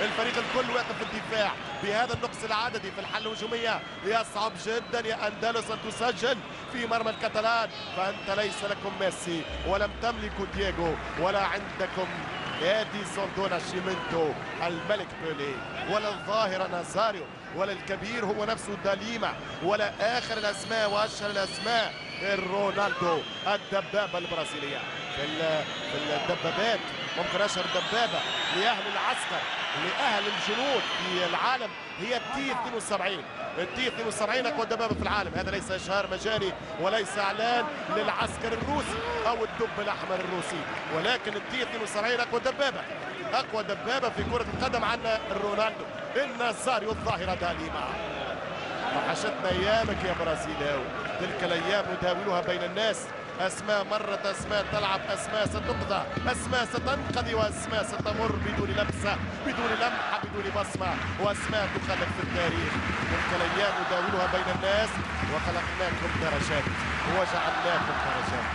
الفريق الكل واقف في الدفاع بهذا النقص العددي في الحل الهجوميه. يصعب جدا يا اندلس ان تسجل في مرمى الكتالان، فانت ليس لكم ميسي ولم تملكوا دييغو ولا عندكم اديسون دو ناشيمنتو الملك بيلي ولا الظاهره نازاريو ولا الكبير هو نفسه داليما ولا اخر الاسماء واشهر الاسماء رونالدو الدبابه البرازيليه. في الدبابات ممكن اشهر دبابه لاهل العسكر لاهل الجنود في العالم هي التي 72. التي 72 اقوى دبابه في العالم. هذا ليس اشهار مجاني وليس اعلان للعسكر الروسي او الدب الاحمر الروسي، ولكن التي 72 اقوى دبابه في كره القدم عندنا رونالدو النازاريو الظاهره داليما. وحشتنا ايامك يا برازيلاوي، تلك الايام نداولها بين الناس. اسماء مرت، اسماء تلعب، اسماء ستقضى، اسماء ستنقضي، واسماء ستمر بدون لمسه، بدون لمحه، بدون بصمه، واسماء تخلد في التاريخ. تلك الايام نداولها بين الناس وخلقناكم درجات وجعلناكم درجات.